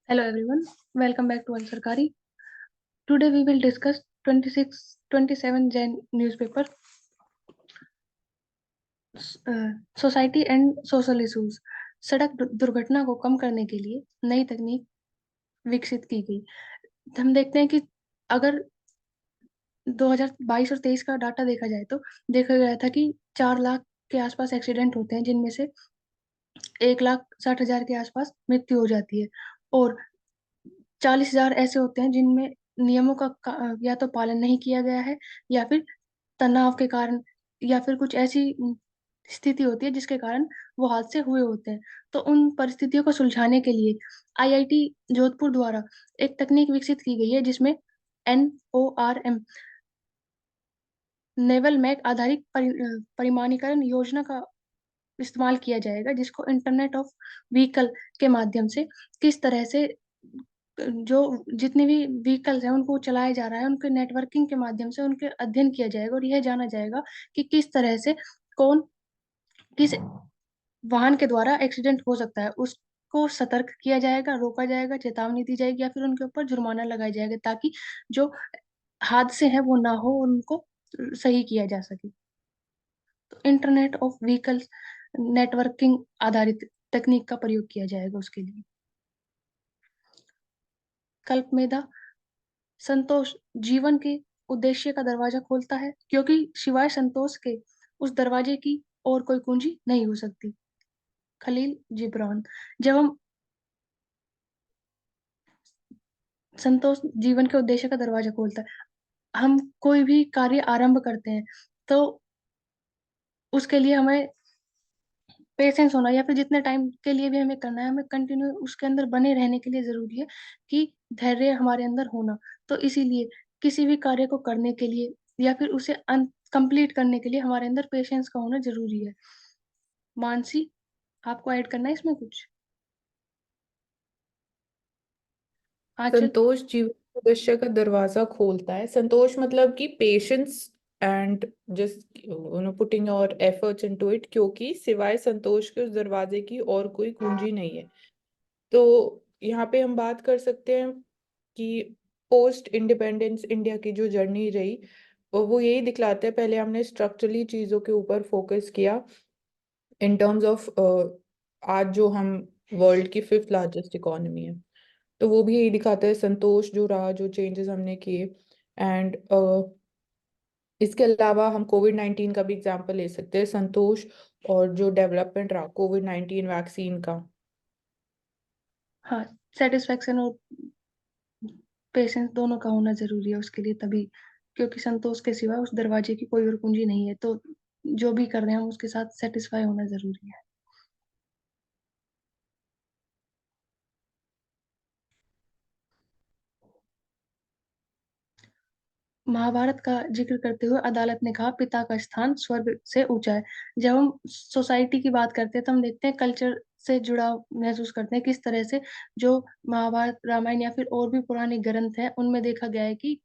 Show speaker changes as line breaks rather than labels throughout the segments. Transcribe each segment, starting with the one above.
Hello everyone, welcome back to Al Sarkari. Today we will discuss 27 Jan newspaper, society and social issues. सड़क दुर्घटना को कम करने के लिए नई तकनीक विकसित की गई। हम देखते हैं कि अगर 2022 और 23 का डाटा देखा जाए तो देखा गया था कि 4 लाख के आसपास एक्सीडेंट होते हैं, जिनमें से 1,60,000 के आसपास मृत्यु हो जाती है और 40,000 ऐसे होते हैं जिनमें नियमों का या तो पालन नहीं किया गया है, या फिर तनाव के कारण, या फिर कुछ ऐसी स्थिति होती है जिसके कारण वो हादसे हुए होते हैं। तो उन परिस्थितियों को सुलझाने के लिए आईआईटी जोधपुर द्वारा एक तकनीक विकसित की गई है, जिसमें NORM नेवल मैक आधारित परिमाणीकरण योजना का इस्तेमाल किया जाएगा, जिसको इंटरनेट ऑफ व्हीकल के माध्यम से किस तरह से जो जितने भी व्हीकल्स हैं उनको चलाया जा रहा है, उनके नेटवर्किंग के माध्यम से उनके अध्ययन किया जाएगा और यह जाना जाएगा कि किस तरह से कौन किस वाहन के द्वारा एक्सीडेंट हो सकता है, उसको सतर्क किया जाएगा, रोका जाएगा, चेतावनी दी जाएगी या फिर उनके ऊपर जुर्माना लगाया जाएगा, ताकि जो हादसे हैं वो ना हो, उनको सही किया जा सके। तो इंटरनेट ऑफ व्हीकल्स नेटवर्किंग आधारित तकनीक का प्रयोग किया जाएगा उसके लिए। कल्पमेदा संतोष जीवन के उद्देश्य का दरवाजा खोलता है, क्योंकि सिवाय संतोष के उस दरवाजे की और कोई कुंजी नहीं हो सकती। खलील जिब्रान। जब हम संतोष जीवन के उद्देश्य का दरवाजा खोलता है, हम कोई भी कार्य आरंभ करते हैं तो उसके लिए हमें पेशेंस होना, या फिर जितने टाइम के लिए भी हमें करना है, हमें कंटिन्यू उसके अंदर बने रहने के लिए जरूरी है कि धैर्य हमारे अंदर होना। तो इसीलिए किसी भी कार्य को करने के लिए या फिर उसे कंप्लीट करने के लिए हमारे अंदर पेशेंस का होना जरूरी है। मानसी, आपको ऐड करना है इसमें कुछ? आंचल।
संतोष जीवन के उद्देश्य का दरवाजा खोलता है। संतोष मतलब कि पेशेंस एंड जस्ट पुटिंग और एफर्ट्स इनटू इट, क्योंकि सिवाय संतोष के उस दरवाजे की और कोई कुंजी नहीं है। तो यहाँ पे हम बात कर सकते हैं कि पोस्ट इंडिपेंडेंस इंडिया की जो जर्नी रही वो यही दिखलाते हैं। पहले हमने स्ट्रक्चरली चीज़ों के ऊपर फोकस किया इन टर्म्स ऑफ आज जो हम वर्ल्ड की 5th लार्जेस्ट इकोनॉमी है, तो वो भी यही दिखाता है संतोष जो रहा, जो चेंजेस हमने किए। एंड इसके अलावा हम कोविड-19 का भी एग्जांपल ले सकते हैं, संतोष और जो डेवलपमेंट रहा कोविड-19 वैक्सीन का।
हाँ, सेटिस्फेक्शन और पेशेंस दोनों का होना जरूरी है उसके लिए, तभी, क्योंकि संतोष के सिवा उस दरवाजे की कोई और कुंजी नहीं है। तो जो भी कर रहे हैं हम उसके साथ सेटिस्फाई होना जरूरी है। महाभारत का जिक्र करते हुए अदालत ने कहा, पिता का स्थान स्वर्ग से ऊंचा है। जब हम सोसाइटी की बात करते हैं तो हम देखते हैं कल्चर से जुड़ाव महसूस करते हैं, किस तरह से जो महाभारत रामायण या फिर और भी पुराने ग्रंथ हैं उनमें देखा गया है कि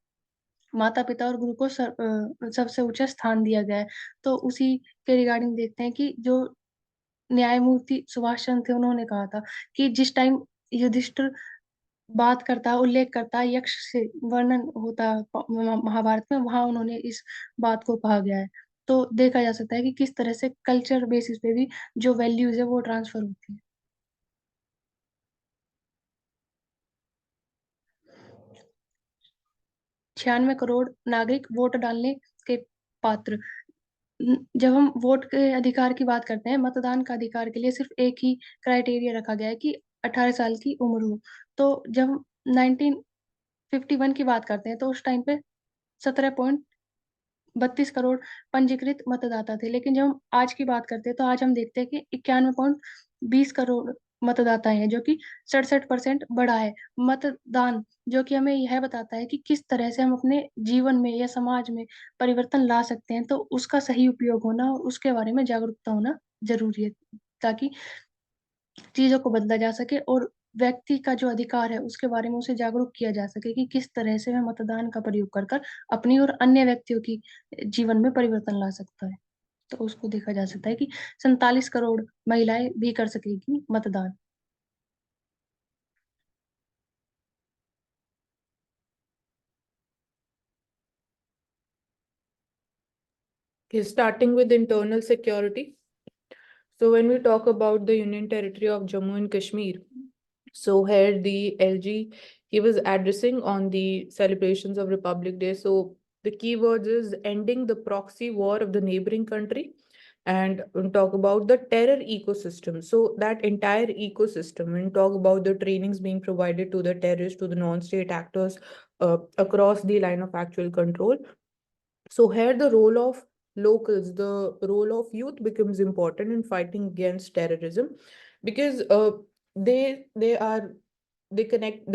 माता पिता और गुरु को सबसे ऊंचा स्थान दिया गया है। तो उसी के रिगार्डिंग देखते हैं कि जो न्यायमूर्ति सुभाष चंद्र थे उन्होंने कहा था कि जिस टाइम युधिष्ठिर बात करता है, उल्लेख करता है, यक्ष से वर्णन होता है महाभारत में, वहां उन्होंने इस बात को कहा गया है। तो देखा जा सकता है कि किस तरह से कल्चर बेसिस पे भी जो वैल्यूज है वो ट्रांसफर होती है। 96 करोड़ नागरिक वोट डालने के पात्र। जब हम वोट के अधिकार की बात करते हैं, मतदान का अधिकार के लिए सिर्फ एक ही क्राइटेरिया रखा गया है कि 18 साल की उम्र हो। तो जब हम 1951 की बात करते हैं तो उस टाइम पे 17.32 करोड़ पंजीकृत मतदाता थे, लेकिन जब हम आज की बात करते हैं तो आज हम देखते हैं कि 91.20 करोड़ मतदाता हैं, जो कि 67% बढ़ा है। मतदान जो कि हमें यह बताता है कि किस तरह से हम अपने जीवन में या समाज में परिवर्तन ला सकते हैं, तो उसका सही उपयोग होना और उसके बारे में जागरूकता होना जरूरी है, ताकि चीजों को बदला जा सके और व्यक्ति का जो अधिकार है उसके बारे में उसे जागरूक किया जा सके कि किस तरह से वह मतदान का प्रयोग कर कर अपनी और अन्य व्यक्तियों की जीवन में परिवर्तन ला सकता है। तो उसको देखा जा सकता है कि 47 करोड़ महिलाएं भी कर सकेगी मतदान।
Okay, starting with internal security. So when we talk about the Union Territory of Jammu and Kashmir, so here the LG, he was addressing on the celebrations of Republic Day. So the keywords is ending the proxy war of the neighboring country, and we'll talk about the terror ecosystem. So that entire ecosystem, when we talk about the trainings being provided to the terrorists, to the non-state actors across the line of actual control. So here the role of locals, the role of youth becomes important in fighting against terrorism, because they're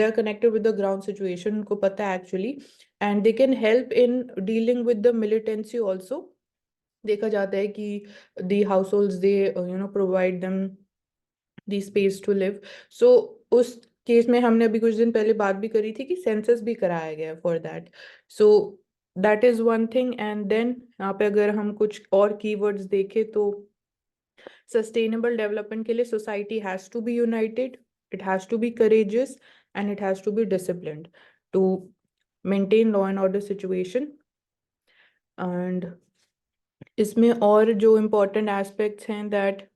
connected with the ground situation, उनको पता है actually, and they can help in dealing with the militancy also. देखा जाता है कि the households, they provide them the space to live. So उस case में हमने अभी कुछ दिन पहले बात भी करी थी कि सेंसस भी कराया गया for that. So that is one thing. And then यहाँ पे अगर हम कुछ और कीवर्ड्स देखें तो सस्टेनेबल डेवलपमेंट के लिए society has to be united, it has to be courageous, and it has to be disciplined to maintain law and order situation. And इसमें और जो इम्पोर्टेंट एस्पेक्ट्स हैं दैट,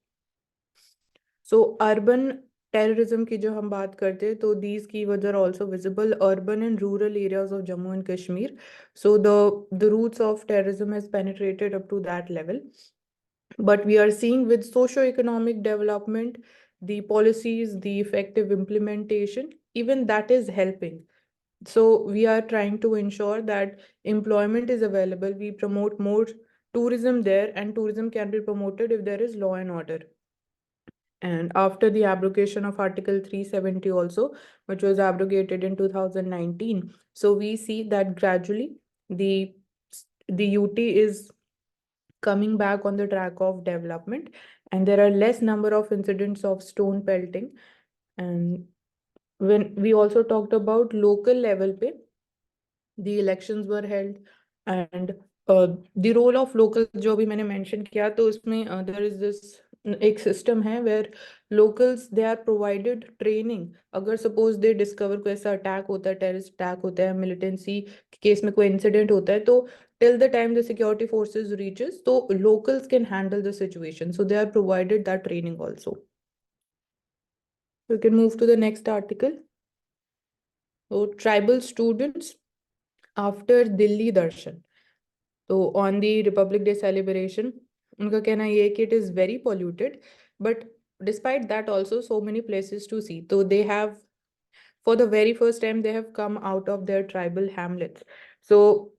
सो अर्बन टेररिज्म की जो हम बात करते हैं तो these keywords are also visible urban and rural areas of Jammu and Kashmir. So the roots of terrorism has penetrated up to that level. But we are seeing with socio-economic development, the policies, the effective implementation, even that is helping. So we are trying to ensure that employment is available. We promote more tourism there, and tourism can be promoted if there is law and order. And after the abrogation of Article 370 also, which was abrogated in 2019, so we see that gradually the UT is coming back on the track of development, and there are less number of incidents of stone pelting. And when we also talked about local level pe, the elections were held, and the role of local जो भी मैंने mention किया, तो उसमें there is this एक system है where locals they are provided training. अगर suppose they discover कोई ऐसा attack होता है, terrorist attack होता है, militancy केस में कोई incident होता है, तो till the time the security forces reaches, so locals can handle the situation. So they are provided that training also. We can move to the next article. So tribal students after Delhi Darshan. So on the Republic Day celebration, उनका कहना ये है कि it is very polluted, but despite that also so many places to see. So they have, for the very first time, they have come out of their tribal hamlets. So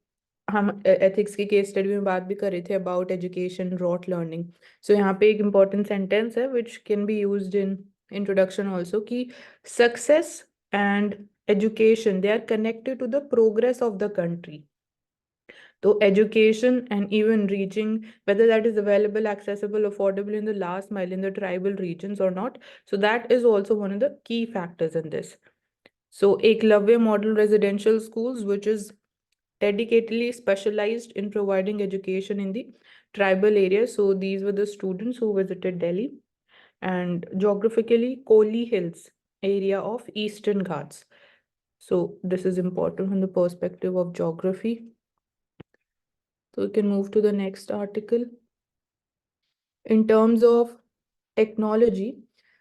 हम ethics की case study में बात भी कर रहे थे about education, rote learning. So यहाँ पे एक important sentence है which can be used in introduction also, कि success and education, they are connected to the progress of the country. So education and even reaching, whether that is available, accessible, affordable in the last mile in the tribal regions or not. So that is also one of the key factors in this. So Eklavya Model Residential Schools, which is dedicatedly specialized in providing education in the tribal areas. So these were the students who visited Delhi. And geographically, Koli Hills area of Eastern Ghats. So this is important from the perspective of geography. So we can move to the next article. In terms of technology,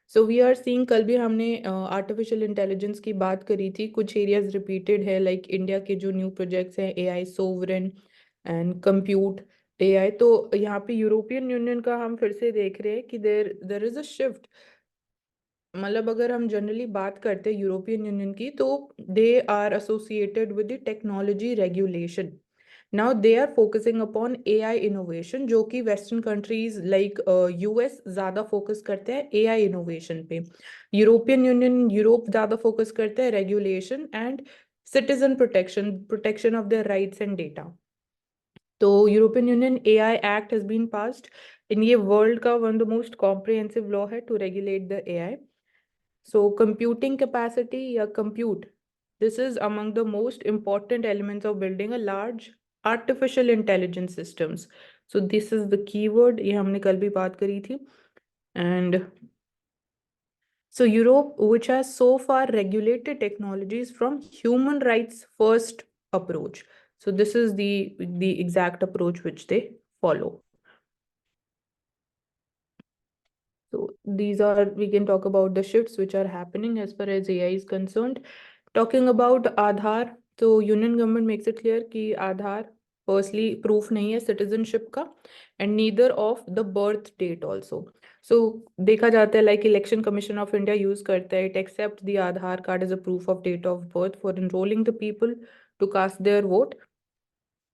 so we are seeing, कल भी हमने artificial intelligence की बात करी थी, कुछ areas repeated है, like India के जो new projects हैं, AI sovereign and compute AI. तो यहाँ पे यूरोपियन यूनियन का हम फिर से देख रहे हैं कि there is a shift. मतलब अगर हम जनरली बात करते हैं यूरोपियन यूनियन की, तो they are associated with the technology regulation. Now they are focusing upon AI innovation, जो कि वेस्टर्न कंट्रीज लाइक US ज़्यादा फोकस करते हैं AI इनोवेशन पे. यूरोपियन यूनियन, यूरोप ज़्यादा फोकस करते हैं regulation and citizen protection of their rights and data. तो European Union AI act has been passed. इन ये वर्ल्ड का one of the most comprehensive law है to regulate the AI. So computing capacity या compute, this is among the most important elements of building a large artificial intelligence systems. So this is the keyword, ये हमने कल भी बात करी थी. And so Europe, which has so far regulated technologies from human rights first approach. So this is the exact approach which they follow. So these are, we can talk about the shifts which are happening as far as AI is concerned. Talking about Aadhaar, so Union government makes it clear कि Aadhaar firstly proof नहीं है citizenship का, and neither of the birth date also. So देखा जाता है like Election Commission of India use करता है, it accepts the Aadhaar card as a proof of date of birth for enrolling the people to cast their vote.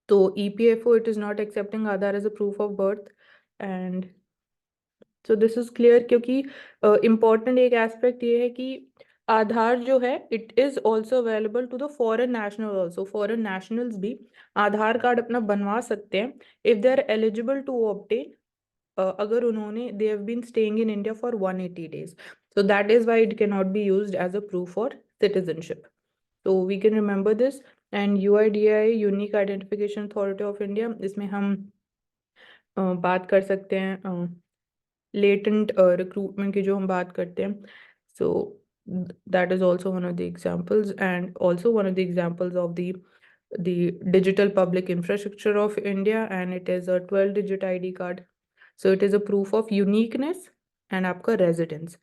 So EPFO, it is not accepting Aadhaar as a proof of birth. And so this is clear, क्योंकि important एक aspect ये है कि आधार जो है it is also available to the foreign national also, foreign nationals भी Aadhaar card अपना बनवा सकते हैं if they are eligible to obtain, अगर उन्होंने they have been staying in India for 180 days. So that is why it cannot be used as a proof for citizenship. So we can remember this. And UIDAI, unique identification authority of India, इसमें हम बात कर सकते हैं latent recruitment की जो हम बात करते हैं. सो that is also one of the examples, and also one of the examples of the digital public infrastructure of India, and it is a 12-digit ID card. So it is a proof of uniqueness and आपका residence.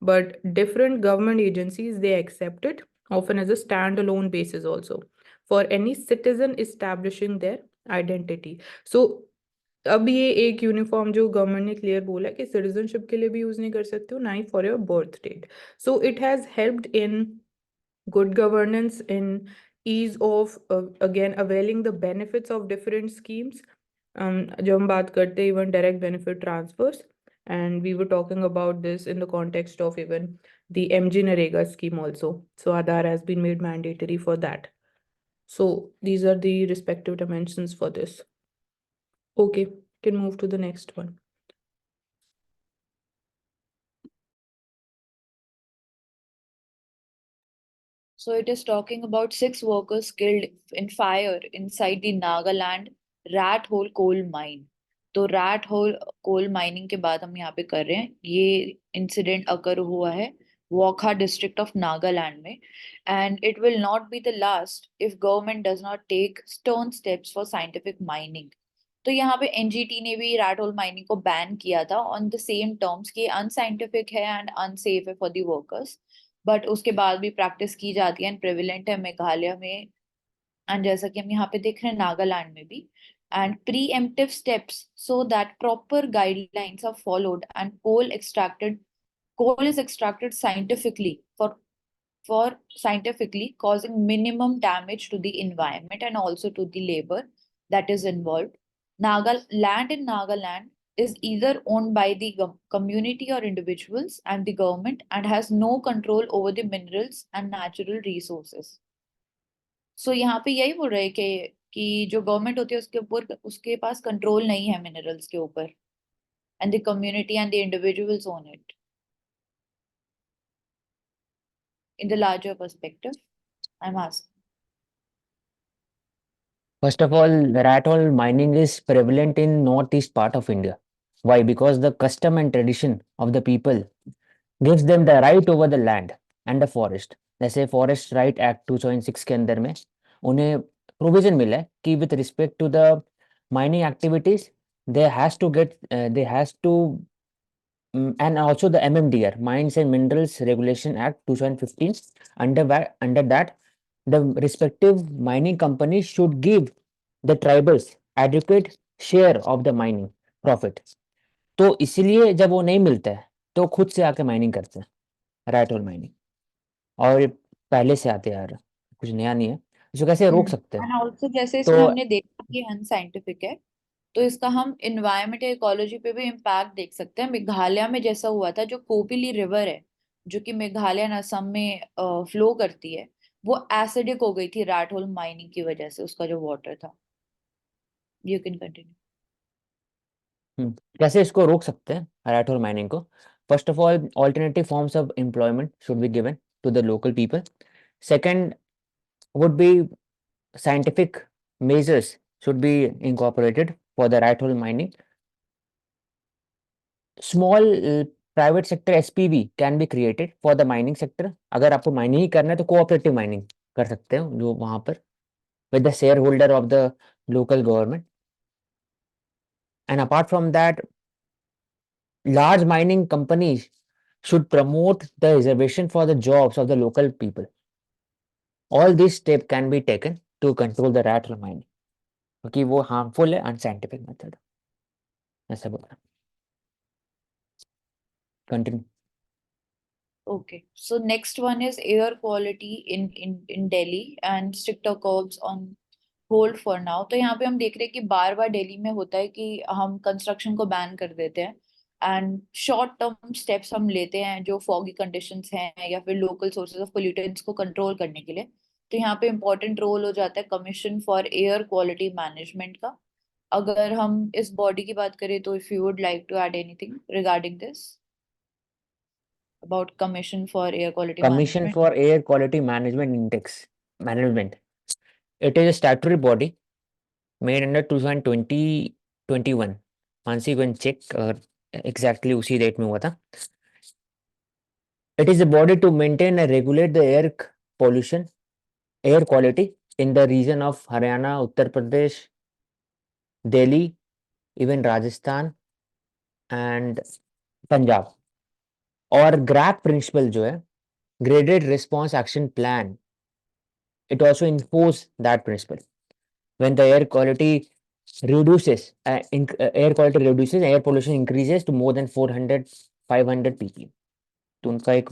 But different government agencies, they accept it often as a standalone basis also for any citizen establishing their identity. So अब ये एक uniform जो government ने clear बोला है कि citizenship के लिए भी यूज नहीं कर सकते हो, ना ही for your birth date. So it has helped in good governance, in ease of again availing the benefits of different schemes. जो हम बात करते हैं even direct benefit transfers, and we were talking about this in the context of even the MG Narega scheme also. So Aadhaar has been made mandatory for that. So these are the respective dimensions for this. Okay, can move to the next one.
So it is talking about 6 workers killed in fire inside the Nagaland rat hole coal mine. तो rat hole coal mining के बाद हम यहाँ पे कर रहे हैं, ये इंसिडेंट अगर हुआ है वोखा डिस्ट्रिक्ट ऑफ नागालैंड में, and it will not be the last if government does not take stern steps for scientific mining. तो यहाँ पे एनजीटी ने भी रैट होल माइनिंग को बैन किया था ऑन द सेम टर्म्स कि अनसाइंटिफिक है एंड अनसेफ है फॉर द वर्कर्स, बट उसके बाद भी प्रैक्टिस की जाती है एंड प्रेविलेंट है मेघालय में, एंड जैसा कि हम यहाँ पे देख रहे हैं नागालैंड में भी. And preemptive steps so that proper guidelines are followed and coal is extracted scientifically for scientifically causing minimum damage to the environment and also to the labor that is involved. Land in Nagaland is either owned by the community or individuals and the government and has no control over the minerals and natural resources. So यहाँ पे यही बोल रहे हैं कि जो government होती है उसके ऊपर उसके पास कंट्रोल नहीं है मिनरल्स के ऊपर, and the community and the individuals own it. In the larger perspective, I'm asking.
First of all, rat hole mining is prevalent in northeast part of India. Why? Because the custom and tradition of the people gives them the right over the land and the forest. जैसे forest right act 2006 के अंदर में उन्हें provision मिला है कि with respect to the mining activities they has to and also the MMDR, Mines and Minerals Regulation Act 2015. Under that, the respective mining companies should give the tribals adequate share of the mining profit. तो इसीलिए जब वो नहीं मिलता है तो खुद से आके माइनिंग करते हैं, राइट होल माइनिंग, और ये पहले से आते आ रहा, कुछ नया नहीं है. इसको कैसे रोक सकते हैं?
एंड ऑल्सो जैसे इसमें
तो
हमने देखा कि अनसाइंटिफिक है, तो इसका हम इन्वायरमेंट या इकोलॉजी पे भी इम्पैक्ट देख सकते हैं. मेघालय में जैसा हुआ था, जो कोपिली रिवर है जो कि मेघालय और असम में फ्लो करती है, वो एसिडिक हो गई थी रैट होल माइनिंग की वजह से, उसका जो वाटर था. You can continue.
कैसे इसको रोक सकते हैं राइट होल माइनिंग को? First of all, alternative forms of employment should be given to the local people. Second would be scientific measures should be incorporated for the right hole mining. Small private sector SPV can be created for the mining sector. अगर आपको mining ही करना है तो cooperative mining कर सकते हो जो वहां पर with the shareholder of the local government. And apart from that, large mining companies should promote the reservation for the jobs of the local people. All these steps can be taken to control the rat hole mining, क्योंकि वो harmful है, unscientific method है, ऐसा बोला. Continue.
Okay, so next one is air quality in Delhi and stricter curbs on hold for now. तो यहाँ पे हम देख रहे हैं कि बार बार दिल्ली में होता है कि हम कंस्ट्रक्शन को बैन कर देते हैं एंड शॉर्ट टर्म स्टेप्स हम लेते हैं जो फॉगी कंडीशंस हैं या फिर लोकल सोर्सेज ऑफ पोल्यूटेंट्स को कंट्रोल करने के लिए. तो यहाँ पे इम्पोर्टेंट रोल हो जाता है commission for air quality management का. अगर हम इस बॉडी की बात करें तो if you would like to add anything regarding this about Commission for Air Quality
Commission
Management.
for Air Quality Management. It is a statutory body made under 2021. Mansi को check exactly उसी date में हुआ था. It is a body to maintain and regulate the air quality in the region of Haryana, Uttar Pradesh, Delhi, even Rajasthan and Punjab. और GRAP principle जो है, Graded Response Action Plan, it also enforces that principle. When the air quality reduces, air pollution increases to more than 400-500 ppm. तो उनका एक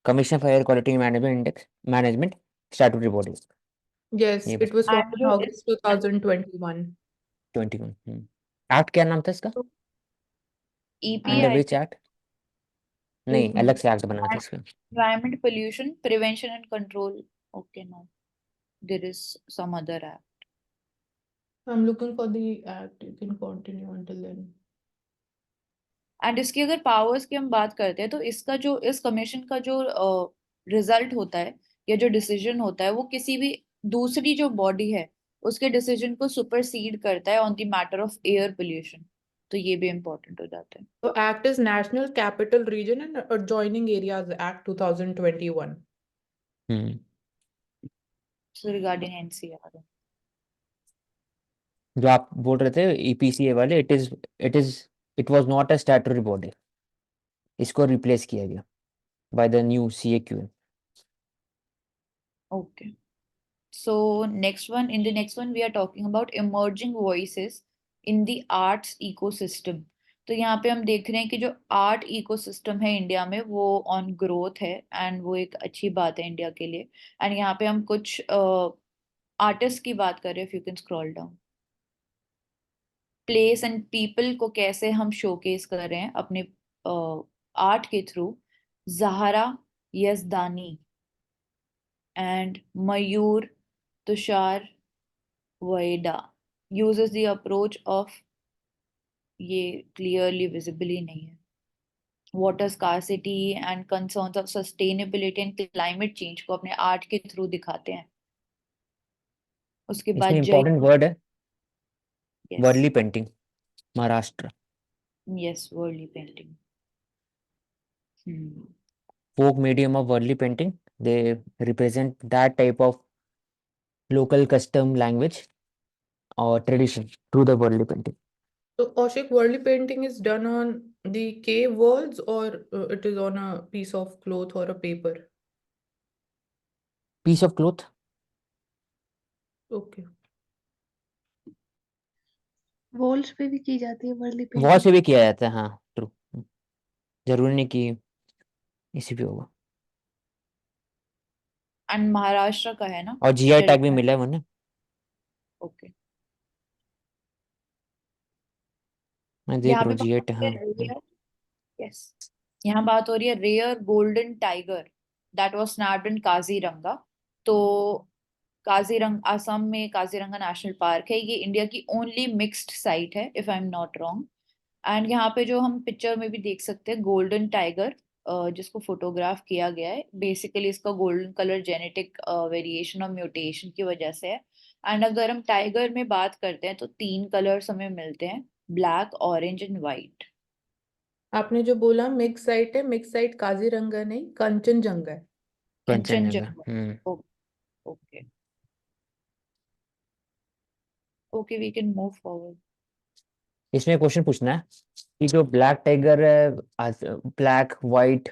Commission for Air Quality Management statutory body.
Yes,
ये
it was
And
formed in
जो
August 2021.
21. Act क्या नाम था इसका?
EP
under
I
which
think
act? नहीं,
एक
अलग
मिनट.
से एक्ट बना था इसका.
Environment Pollution Prevention and Control. Okay, no, there is some other act.
I'm looking for the act. You can continue until then.
And इसकी अगर powers की हम बात करते हैं तो इसका जो इस कमीशन का जो रिजल्ट होता है या जो डिसीजन होता है वो किसी भी दूसरी जो बॉडी है उसके डिसीजन को सुपरसीड करता है on the matter of air pollution. तो ये भी इम्पोर्टेंट हो जाता है.
So act is National Capital Region and Adjoining Areas Act 2021.
So regarding NCR
जो आप बोल रहे थे ईपीसीए वाले, it was not a statutory body. इसको रिप्लेस किया गया by the new CAQ.
Okay. So in the next one we are talking about emerging voices in the arts ecosystem. तो यहाँ पे हम देख रहे हैं कि जो आर्ट इकोसिस्टम है इंडिया में वो ऑन ग्रोथ है एंड वो एक अच्छी बात है इंडिया के लिए. एंड यहाँ पे हम कुछ आर्टिस्ट की बात कर रहे हैं. If you can scroll down. Place and people को कैसे हम शोकेस कर रहे हैं अपने आर्ट के through. Zahra Yazdani and Mayur Tushar Vaida uses the approach of, ये clearly visible ही नहीं है, water scarcity and concerns of sustainability and climate change को अपने आर्ट के थ्रू दिखाते हैं. उसके
इसमें
बाद
इंपॉर्टेंट वर्ड है
yes,
Warli painting, Maharashtra.
yes, worldly painting.
Folk medium of worldly painting, they represent that type of local custom, language or tradition through the worldly painting.
So Kaushik, worldly painting is done on the cave walls or it is on a piece of cloth or a paper?
Piece of cloth.
Okay.
Walls पे भी की जाती है Worli
wall
painting.
से भी किया जाता है, हाँ ट्रू. जरूरी नहीं कि इसी पे होगा.
एंड महाराष्ट्र का है ना.
और जीआई टैग भी मिला है उन्हें.
ओके.
मैं देख
यहाँ
रहा
पे
हूँ जीआई टैग. हाँ.
बात यस, यहाँ बात हो रही है rare golden tiger that was snapped in Kaziranga. तो काजीरंगा असम में काजीरंगा नेशनल पार्क है. ये इंडिया की ओनली मिक्स्ड साइट है if I am not wrong. And यहाँ पे जो हम पिक्चर में भी देख सकते हैं गोल्डन टाइगर जिसको फोटोग्राफ किया गया है. बेसिकली इसका गोल्डन कलर जेनेटिक वेरिएशन और म्यूटेशन की वजह से है. एंड अगर हम टाइगर में बात करते हैं तो 3 कलर्स हमें मिलते हैं, ब्लैक, ऑरेंज एंड व्हाइट.
आपने जो बोला मिक्स साइट है, मिक्स साइट काजीरंगा नहीं कंचनजंगा है.
Kanchenjunga. Okay. Okay, we can move forward.
इसमें क्वेश्चन पूछना है कि जो ब्लैक टाइगर है, ब्लैक वाइट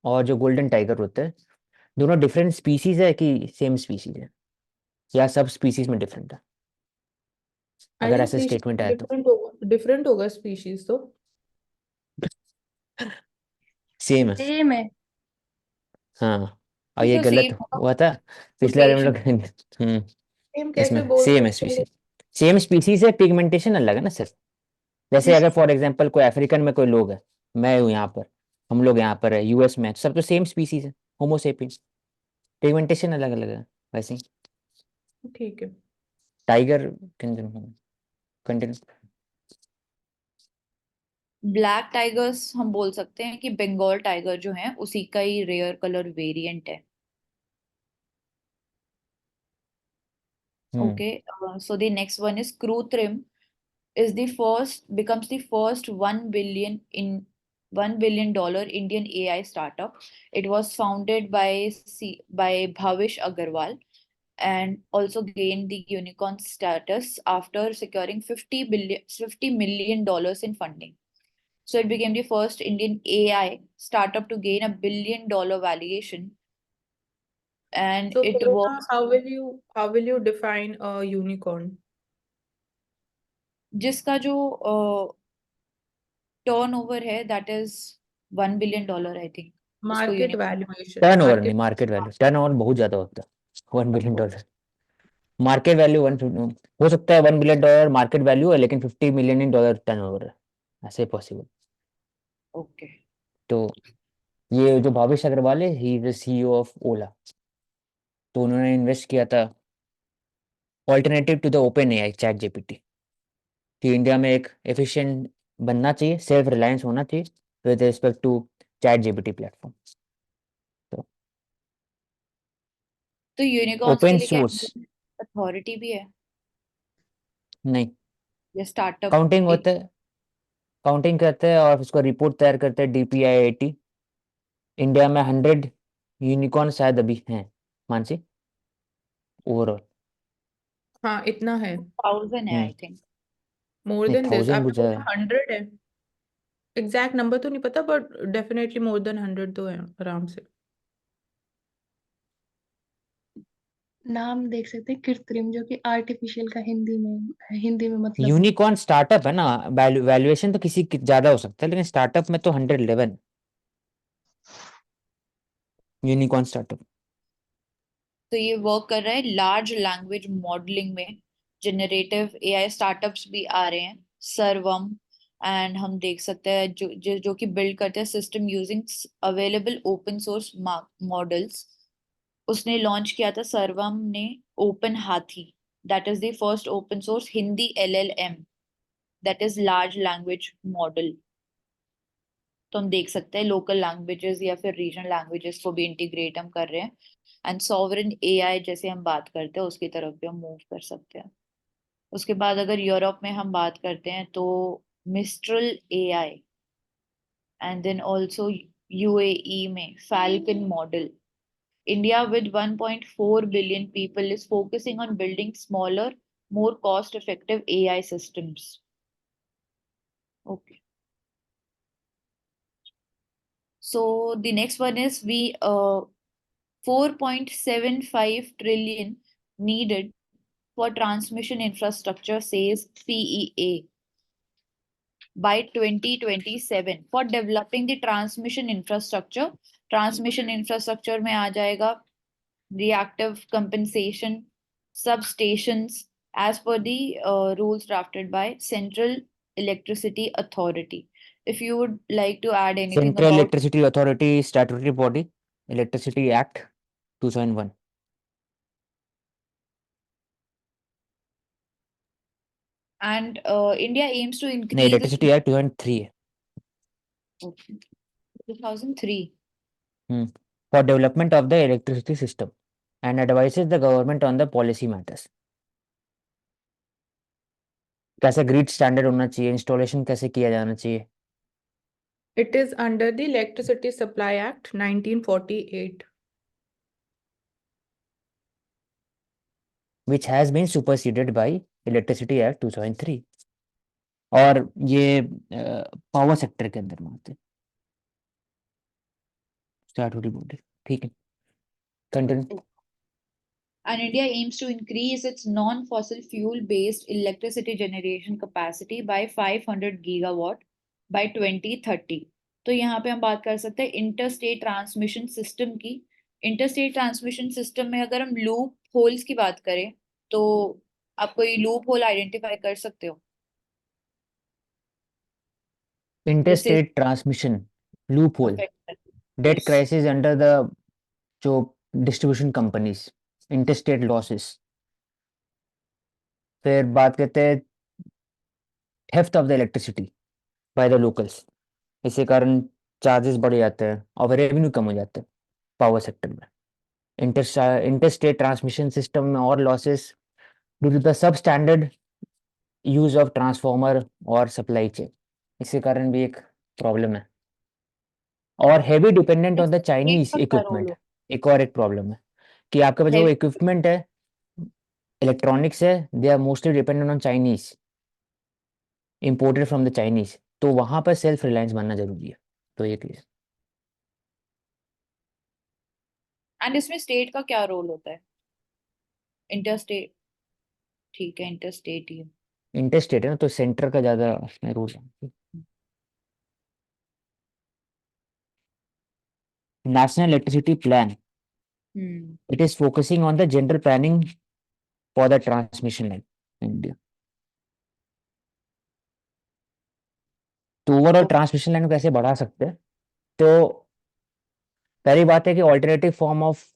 और जो गोल्डन टाइगर होते हैं, दोनों डिफरेंट स्पीसीज है कि सेम स्पीसीज है, या सब स्पीसीज में डिफरेंट है?
आई
अगर
थिंक
ऐसे स्टेटमेंट आया तो
डिफरेंट होगा स्पीशीज तो।
सेम है।
सेम है।
हाँ, और ये
तो
गलत
सेम होगा,
हुआ था पिछले बार हम लोग।
म्यूटेशन
सेम कैसे
इसमें
बोल
सेम है
सकते हैं?
स्पीसीज। सेम स्पीसीज है, पिगमेंटेशन अलग है ना सर। जैसे
जिस
अगर फॉर एग्जांपल कोई अफ्रीकन में कोई लोग है, मैं हूँ यहाँ पर, हम लोग यहाँ पर है यूएस में, सब तो सेम स्पीसीज है, होमोसेपियंस। पिगमेंटेशन अलग अलग है वैसे ही।
ठीक है।
Tiger continue.
ब्लैक टाइगर्स हम बोल सकते हैं कि बंगाल टाइगर जो है उसी का ही रेयर कलर वेरिएंट है। Okay, so the next one is Krutrim is the first becomes the first 1 billion dollar Indian AI startup. It was founded by Bhavish Agarwal and also gained the unicorn status after securing $50 million in funding. So it became the first Indian AI startup to gain $1 billion valuation, and
So
it
Corona,
was
how will you define a unicorn?
जिसका जो turnover है that is $1 billion I think उसको
Market
unicorn.
valuation,
turnover नहीं,
market.
Market value. Turnover बहुत ज्यादा होता है, $1 billion. Market value one हो सकता है, $1 बिलियन मार्केट वैल्यू है, लेकिन $50 मिलियन टर्नओवर है, ऐसे पॉसिबल।
ओके,
तो ये जो भावेश अग्रवाल है, he is the CEO of Ola. तो उन्होंने इन्वेस्ट किया था alternative to the OpenAI, ChatGPT, कि इंडिया में एक एफिशिएंट बनना चाहिए, सेल्फ रिलायंस होना चाहिए with respect to ChatGPT platform. तो
तो यूनिकॉर्न्स के
ओपन
लिए क्या
सोर्स
अथॉरिटी भी है
नहीं,
या स्टार्टअप
काउंटिंग
एक?
होता है, काउंटिंग करते हैं और उसको रिपोर्ट तैयार करते हैं DPIIT। इंडिया में 100 यूनिकॉर्न शायद अभी हैं, मानसी, ओवरऑल।
हाँ, इतना है।
1000 है
हम्म।
I think.
मोर
नहीं,
देन दिस
1000
आपने
कुछ है।
बोला 100 है। एग्जैक्ट नंबर तो नहीं पता, बट डेफिनेटली मोर देन 100 तो है आराम से।
नाम देख सकते हैं कृत्रिम, जो कि आर्टिफिशियल का हिंदी में मतलब है।
यूनिकॉर्न स्टार्टअप है ना, वैल्यूएशन तो किसी की ज्यादा हो सकता है, लेकिन स्टार्टअप में तो 111 यूनिकॉर्न स्टार्टअप।
तो ये वर्क कर रहा है लार्ज लैंग्वेज मॉडलिंग में। जनरेटिव एआई स्टार्टअप्स भी आ रहे हैं, सर्वम, एंड हम देख सकते हैं जो कि बिल्ड करते हैं system using available open source models. उसने लॉन्च किया था सर्वम ने ओपन हाथी, that is the first open source Hindi LLM, that is large language model. तो हम देख सकते हैं लोकल लैंग्वेजेस या फिर रीजनल लैंग्वेजेस को भी इंटीग्रेट हम कर रहे हैं, एंड सॉवरेन एआई जैसे हम बात करते हैं उसकी तरफ भी हम मूव कर सकते हैं। उसके बाद अगर यूरोप में हम बात करते हैं तो Mistral AI, and then also UAE में Falcon model. India with 1.4 billion people is focusing on building smaller, more cost-effective AI systems. Okay. So the next one is 4.75 trillion needed for transmission infrastructure, says PEA, by 2027 for developing the transmission infrastructure. Transmission infrastructure में आ जाएगा reactive compensation substations as per the rules drafted by Central Electricity Authority. If you would like to add anything
central
about,
electricity authority statutory body, electricity act 2001।
and India aims to
नहीं,
increase its
electricity act 2003 है।
2003.
For development of the electricity system and advices the government on the policy matters. कैसे grid standard होना चाहिए, installation कैसे किया जाना चाहिए।
It is under the Electricity Supply Act 1948.
which has been superseded by Electricity Act 2003. और ये power sector के अंदर में आते हैं। स्टार्ट होती बोल ठीक है, continue.
And India aims to increase its non-fossil fuel-based electricity generation capacity by 500 gigawatt by 2030. तो यहाँ पे हम बात कर सकते हैं इंटरस्टेट ट्रांसमिशन सिस्टम की। इंटरस्टेट ट्रांसमिशन सिस्टम में अगर हम लूप होल्स की बात करें तो आप कोई लूप होल आइडेंटिफाई कर सकते हो? जैसे
interstate transmission loophole, debt
yes,
crisis under the जो डिस्ट्रीब्यूशन कंपनीज, इंटरस्टेट लॉसेस। फिर बात करते हैं theft of the electricity by the locals, इसके कारण चार्जेस बढ़ जाते हैं और रेवेन्यू कम हो जाता है पावर सेक्टर में। इंटरस्टेट ट्रांसमिशन सिस्टम में और losses due to the substandard use of transformer और सप्लाई चेन, इसके कारण भी एक प्रॉब्लम है। और heavy dependent on the Chinese
का क्या रोल
इक्विपमेंट,
हो?
एक और एक प्रॉब्लम है कि आपके पास जो
Heavy-
इक्विपमेंट है, इलेक्ट्रॉनिक्स है, they are mostly dependent on Chinese, imported from the Chinese, तो वहां पर सेल्फ रिलायंस बनना जरूरी है। तो ये चीज
एंड इसमें स्टेट का क्या रोल होता है? इंटरस्टेट, ठीक है, इंटरस्टेट ही है।
इंटरस्टेट है ना, तो सेंटर का ज्यादा उसमें रोल है। National electricity plan,
hmm
it is focusing on the general planning for the transmission line in India. तो ओवरऑल ट्रांसमिशन लाइन को कैसे बढ़ा सकते हैं? तो पहली बात है कि alternative form of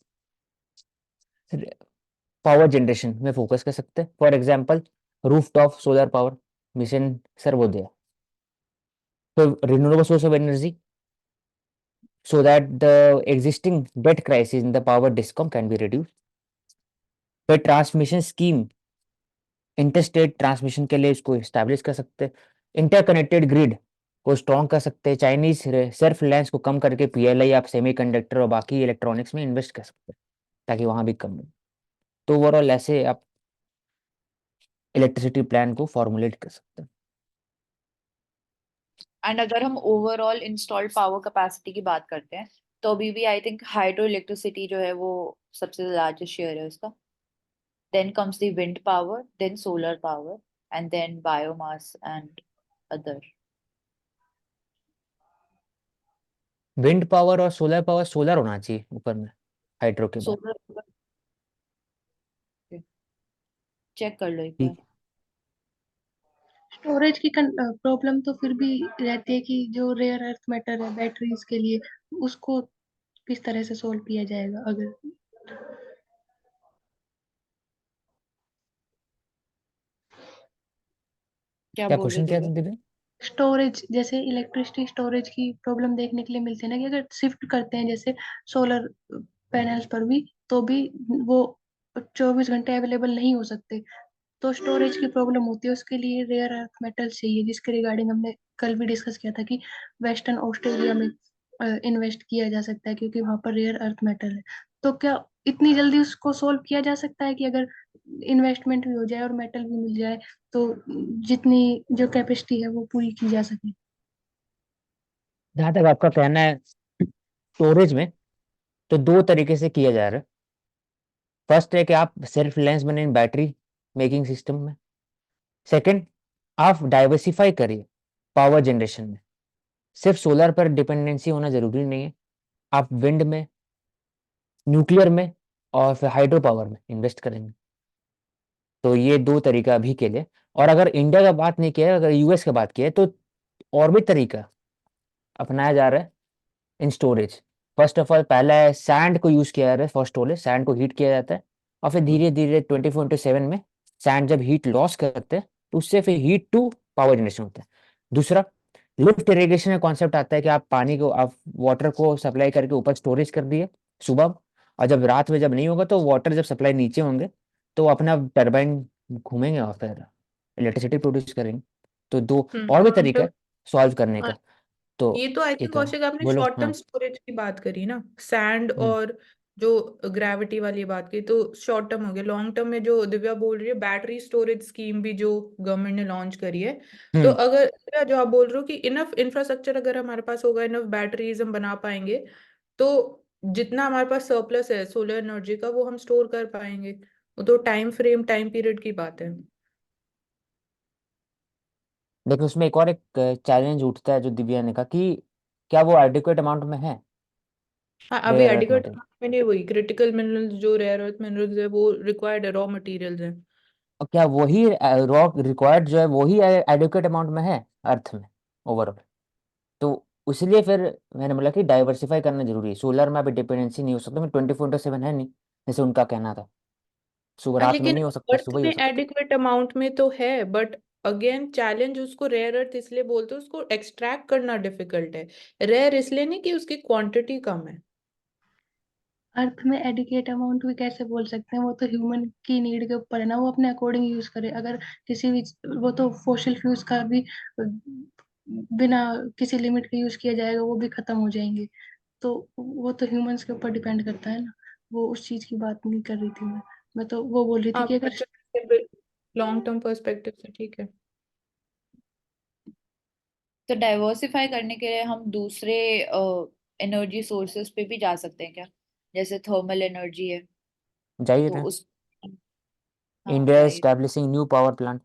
power generation में फोकस कर सकते हैं। For example rooftop solar power mission Sarvodaya, तो renewable source of energy, so that the existing debt crisis in the power discom can be reduced. फिर ट्रांसमिशन स्कीम, इंटरस्टेट ट्रांसमिशन के लिए इसको establish कर सकते हैं। इंटरकनेक्टेड ग्रिड को स्ट्रॉन्ग कर सकते हैं। चाइनीज सेल्फ रिलायंस को कम करके पीएलआई आप सेमीकंडक्टर और बाकी इलेक्ट्रॉनिक्स में इन्वेस्ट कर सकते हैं ताकि वहां भी कम हो। तो ओवरऑल ऐसे आप इलेक्ट्रिसिटी प्लान को फॉर्मुलेट कर सकते हैं।
एंड अगर हम ओवरऑल इंस्टॉल्ड पावर कैपेसिटी की बात करते हैं तो अभी भी आई थिंक हाइड्रो इलेक्ट्रिसिटी जो है वो सबसे लार्जेस्ट शेयर है उसका। Then comes the wind power, then solar power, and then biomass and other.
Wind power और सोलर पावर, सोलर होना चाहिए ऊपर में हाइड्रो के बाद।
सोलर चेक कर लो एक बार।
ठीक।
स्टोरेज की प्रॉब्लम तो फिर भी रहती है कि जो रेयर अर्थ मैटर है बैटरीज के लिए, उसको किस तरह से सोल्व किया जाएगा? अगर
क्या
क्या
बोल रहे
क्वेश्चन क्या
थे?
था दिव्या?
स्टोरेज, जैसे इलेक्ट्रिसिटी स्टोरेज की प्रॉब्लम देखने के लिए मिलती है ना, कि अगर शिफ्ट करते हैं जैसे सोलर पैनल्स पर भी, तो भी वो 24 घंटे अवेलेबल नहीं हो सकते, तो स्टोरेज की प्रॉब्लम होती है। उसके लिए रेयर अर्थ मेटल चाहिए, जिसके रिगार्डिंग हमने कल भी डिस्कस किया था कि वेस्टर्न ऑस्ट्रेलिया में इन्वेस्ट किया जा सकता है क्योंकि वहां पर रेयर अर्थ मेटल है। तो क्या इतनी जल्दी उसको सोल्व किया जा सकता है कि अगर इन्वेस्टमेंट भी हो जाए और मेटल भी मिल जाए तो जितनी जो कैपेसिटी है वो पूरी की जा सके?
जहां तक आपका कहना है स्टोरेज में, तो दो तरीके से किया जा रहा है। फर्स्ट है कि आप सेल्फ रिलायंस बने बैटरी मेकिंग सिस्टम में। सेकंड, आप डाइवर्सिफाई करिए पावर जनरेशन में। सिर्फ सोलर पर डिपेंडेंसी होना जरूरी नहीं है, आप विंड में, न्यूक्लियर में और फिर हाइड्रो पावर में इन्वेस्ट करेंगे। तो ये दो तरीका अभी के लिए। और अगर इंडिया का बात नहीं किया, अगर यूएस का बात किया, तो और भी तरीका अपनाया जा रहा है इन स्टोरेज। फर्स्ट ऑफ ऑल, पहला है सैंड को यूज किया जा रहा है फॉर स्टोरेज। सैंड को हीट किया जाता है और फिर धीरे धीरे 24/7 में सैंड जब हीट लॉस करते हैं तो उससे फिर हीट टू पावर जनरेशन होता है। दूसरा, लिफ्ट इरिगेशन का कॉन्सेप्ट आता है कि आप पानी को, आप वाटर को सप्लाई करके ऊपर स्टोरेज कर दिए सुबह, और जब रात में जब नहीं होगा तो वाटर जब सप्लाई नीचे होंगे तो वो अपना टरबाइन घूमेंगे और फिर इलेक्ट्रिसिटी प्रोड्यूस करेंगे। तो दो और भी तरीका
और
है सॉल्व करने
और
का। तो
ये तो आई थिंक
एक
कौशिक आपने
बोलो।
शॉर्ट टर्म
हाँ।
स्टोरेज की बात करी ना, सैंड
हम्म।
और जो ग्रेविटी वाली बात की, तो शॉर्ट टर्म हो गया। लॉन्ग टर्म में जो दिव्या बोल रही है, बैटरी स्टोरेज स्कीम भी जो गवर्नमेंट ने लॉन्च करी है, तो अगर दिव्या जो आप बोल रहे हो कि इनफ इंफ्रास्ट्रक्चर अगर हमारे पास होगा, इनफ बैटरीज हम बना पाएंगे, तो जितना हमारे पास सरप्लस है सोलर एनर्जी का वो हम स्टोर कर पाएंगे। वो तो टाइम फ्रेम, टाइम पीरियड की बात है।
लेकिन उसमें एक और एक चैलेंज उठता है जो दिव्या ने कहा कि क्या वो एडिक्वेट अमाउंट में है
हाँ, अभी
रेयर अर्थ
एडिक्वेट
मटेरियल।
में नहीं, वही क्रिटिकल मिनरल्स जो रेयर अर्थ मिनरल्स है वो रिक्वायर्ड है, रॉ मटेरियल्स है।
और क्या वही रॉक रिक्वायर्ड जो है वही एडिक्वेट अमाउंट में है अर्थ में ओवरऑल। तो इसलिए फिर मैंने बोला कि डाइवर्सिफाई करना जरूरी है। सोलर में अभी डिपेंडेंसी नहीं हो सकता, मैं 24/7 है नहीं, जैसे उनका कहना था। सुबह रात में
लेकिन
नहीं हो सकता,
अर्थ
सुबह ही हो
में
सकता।
एडिक्वेट अमाउंट में तो है, बट अगेन चैलेंज उसको रेयर अर्थ इसलिए बोलते हैं, उसको एक्सट्रैक्ट करना डिफिकल्ट है। रेयर इसलिए नहीं कि उसकी क्वांटिटी कम है।
अर्थ में एडिकेट अमाउंट भी कैसे बोल सकते हैं? वो तो ह्यूमन की नीड के ऊपर है ना, वो अपने अकॉर्डिंग यूज करे। अगर किसी भी, वो तो फॉसिल फ्यूल्स का भी बिना किसी लिमिट के यूज किया जाएगा, वो भी खत्म हो जाएंगे। तो वो तो ह्यूमंस के ऊपर डिपेंड करता है ना। वो उस चीज की बात नहीं कर रही थी मैं तो वो बोल रही थी
हाँ,
कि अगर
लॉन्ग टर्म पर्सपेक्टिव से ठीक है।
तो डाइवर्सिफाई करने के लिए हम दूसरे एनर्जी सोर्सेस पे भी जा सकते हैं क्या? जैसे थर्मल एनर्जी है,
जाहिर
तो
है।
उस, हाँ
इंडिया
जाहिर।
Establishing new power plant,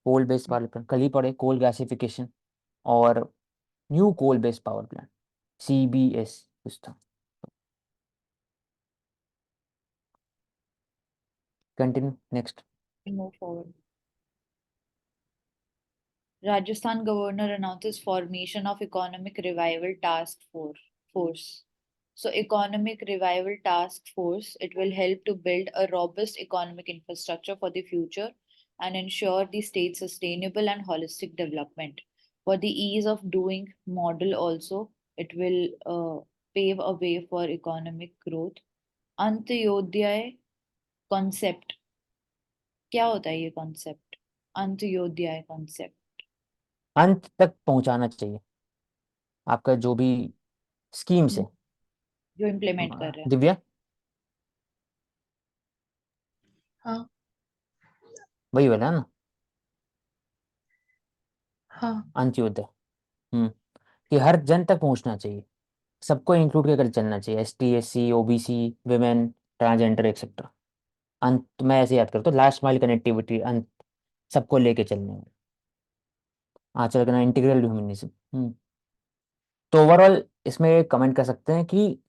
coal based power plant, कल ही पढ़े, कोल गैसिफिकेशन और new coal based power plant, CBS कुछ था। Continue next.
Move forward. Rajasthan governor announces formation of Economic Revival Task Force. So, Economic Revival Task Force, it will help to build a robust economic infrastructure for the future and ensure the state's sustainable and holistic development. For the ease of doing model also, it will pave a way for economic growth. Antyodaya concept. क्या होता है ये concept? Antyodaya concept.
अंत तक पहुंचाना चाहिए आपका जो भी स्कीम्स है।
जो इम्प्लीमेंट कर रहे हैं।
दिव्या।
हाँ
वही बोला ना,
हाँ
अंत्योदय। कि हर जन तक पहुंचना चाहिए, सबको इंक्लूड करके चलना चाहिए, ST SC OBC women transgender etcetera. अंत मैं ऐसे याद करता हूँ, लास्ट माइल कनेक्टिविटी अंत, सबको लेके चलने में आचरण करना, इंटीग्रल ह्यूमनिज्म। तो ओवरऑल इसमें कमेंट कर सकते हैं कि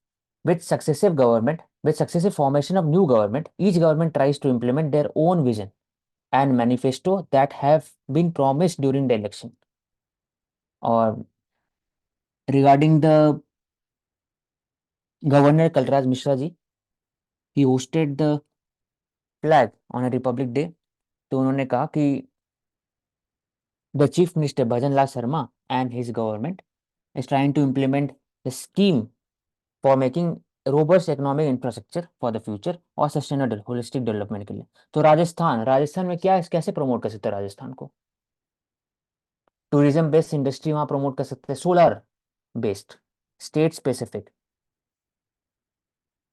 with successive formation of new government, each government tries to implement their own vision and manifesto that have been promised during the election. और regarding the governor Kalraj Mishra ji, he hosted the flag on a Republic Day. तो उन्होंने कहा कि the Chief Minister Bhajan Lal Sharma and his government is trying to implement the scheme for making robust economic infrastructure for the future और sustainable holistic development के लिए। तो राजस्थान में क्या कैसे प्रमोट कर सकते हैं राजस्थान को? टूरिज्म बेस्ड इंडस्ट्री वहाँ प्रमोट कर सकते हैं, solar based, state specific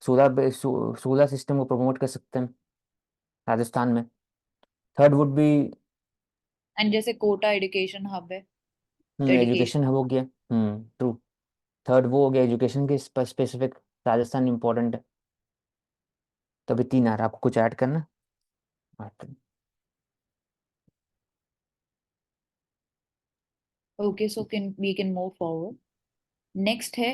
solar system को प्रमोट कर सकते हैं राजस्थान में। थर्ड वुड बी
एंड जैसे कोटा एजुकेशन हब है, तो
एजुकेशन
एजुकेशन।
हो गया। ट्रू। थर्ड वो हो गया एजुकेशन के स्पेसिफिक, राजस्थान इंपॉर्टेंट है। तो अभी 3 आ रहा, आपको कुछ ऐड करना?
Okay, so can we can move forward. Next है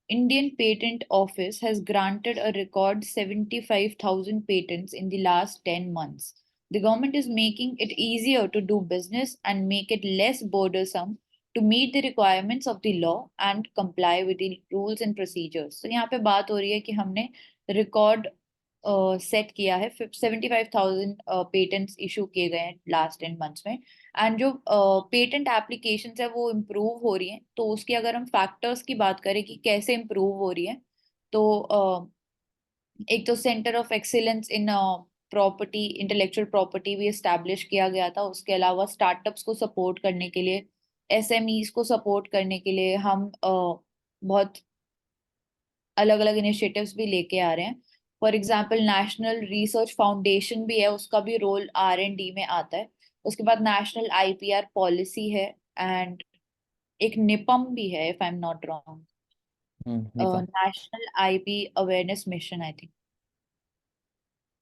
Indian Patent Office has granted a record 75,000 patents in the last 10 months. The government is making it easier to do business and make it less burdensome to meet the requirements of the law and comply with the rules and procedures. So यहाँ पे बात हो रही है कि हमने record set किया है, 75,000 पेटेंट्स इशू किए गए हैं लास्ट 10 मंथ्स में। एंड जो पेटेंट एप्लीकेशन है वो इम्प्रूव हो रही हैं। तो उसकी अगर हम फैक्टर्स की बात करें कि कैसे इम्प्रूव हो रही है, तो एक तो centre of excellence in property, intellectual property भी इस्टेब्लिश किया गया था। उसके अलावा स्टार्टअप्स को सपोर्ट करने के लिए, SMEs को सपोर्ट करने के लिए हम बहुत अलग अलग इनिशिएटिव्स भी लेके आ रहे हैं। For example national research foundation भी है, उसका भी रोल R&D में आता है। उसके बाद नेशनल IPR पॉलिसी है, एंड एक निपम भी है, if I am not wrong,
NIPAM.
National IP awareness mission, I think.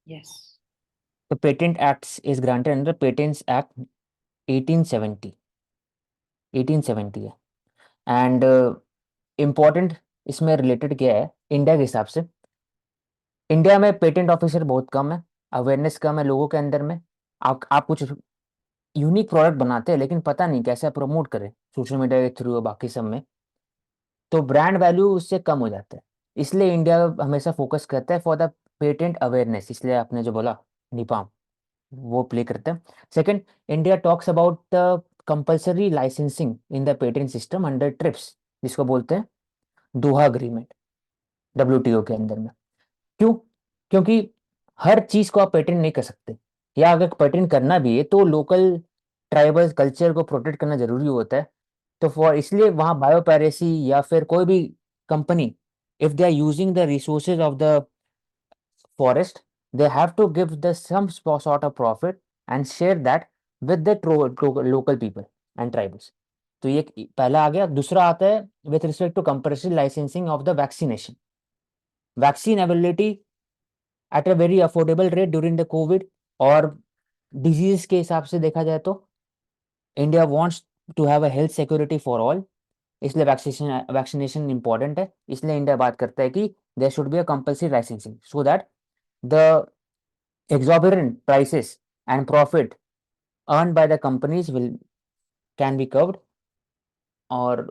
Yes.
The Patent Acts is granted under Patents Act 1870 1870 है। एंड इम्पोर्टेंट इसमें रिलेटेड क्या है इंडिया के हिसाब से, इंडिया में पेटेंट ऑफिसर बहुत कम है, अवेयरनेस कम है लोगों के अंदर में। आप कुछ यूनिक प्रोडक्ट बनाते हैं लेकिन पता नहीं कैसे प्रमोट करें सोशल मीडिया के थ्रू और बाकी सब में, तो ब्रांड वैल्यू उससे कम हो जाता है। इसलिए इंडिया हमेशा फोकस करता है फॉर द पेटेंट अवेयरनेस, इसलिए आपने जो बोला निपाम वो प्ले करते हैं। Second, India talks about the compulsory licensing in the patent system under trips, जिसको बोलते हैं दोहा अग्रीमेंट, WTO के अंदर में। क्यों? क्योंकि हर चीज को आप पेटेंट नहीं कर सकते, या अगर पेटेंट करना भी है तो लोकल ट्राइबल कल्चर को प्रोटेक्ट करना जरूरी होता है। तो फॉर इसलिए वहाँ बायोपैरेसी या फिर कोई भी company, if they are using the resources of the forest, they have to give the some sort of profit and share that with the local people and tribals. तो ये पहला आ गया। दूसरा आता है with respect to compulsory licensing of the vaccination, vaccine availability at a very affordable rate during the covid, और disease के हिसाब से देखा जाए तो India wants to have a health security for all, इसलिए वैक्सीनेशन इंपॉर्टेंट है। इसलिए इंडिया बात करता है कि there should be a compulsory licensing so that the exorbitant prices and profit earned by the companies will can be covered और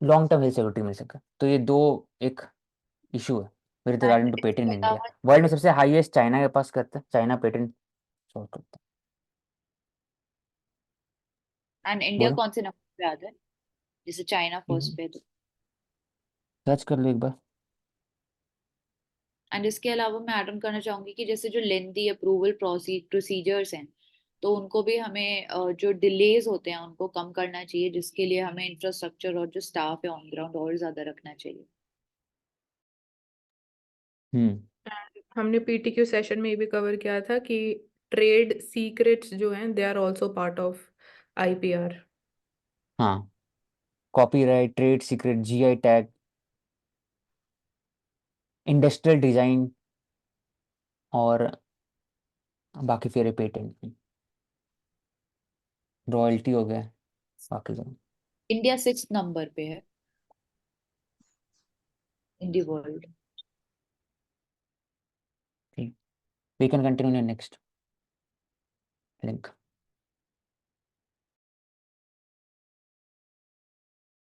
long term health security मिल सके। तो ये दो एक इशू है विद रिगार्डिंग
एंड
टू
इसके
पेटेंट इन इंडिया।
अलावा
world में सबसे हाईएस्ट चाइना के पास करते हैं, चाइना पेटेंट सॉल्व करता है।
एंड इंडिया
बोलो,
कौन से नंबर पे आता है? जैसे चाइना फर्स्ट पे है तो।
सर्च कर लो एक बार।
एंड इसके अलावा मैं ऐड ऑन करना चाहूंगी कि जैसे जो लेंदी अप्रूवल प्रोसीजर्स हैं, तो उनको भी हमें जो डिलेज होते हैं उनको कम करना चाहिए, जिसके लिए हमें इंफ्रास्ट्रक्चर और जो स्टाफ है ऑन ग्राउंड और ज्यादा रखना चाहिए।
हम्म
हमने PTQ सेशन में ये भी कवर किया था कि ट्रेड सीक्रेट्स जो हैं they are also part of IPR।
हाँ, copyright, trade secret, GI tag, industrial design और बाकी फिर पेटेंट, रॉयल्टी हो गया, बाकी सब।
इंडिया 6th नंबर पे है इन दी वर्ल्ड।
ठीक, we can continue next link.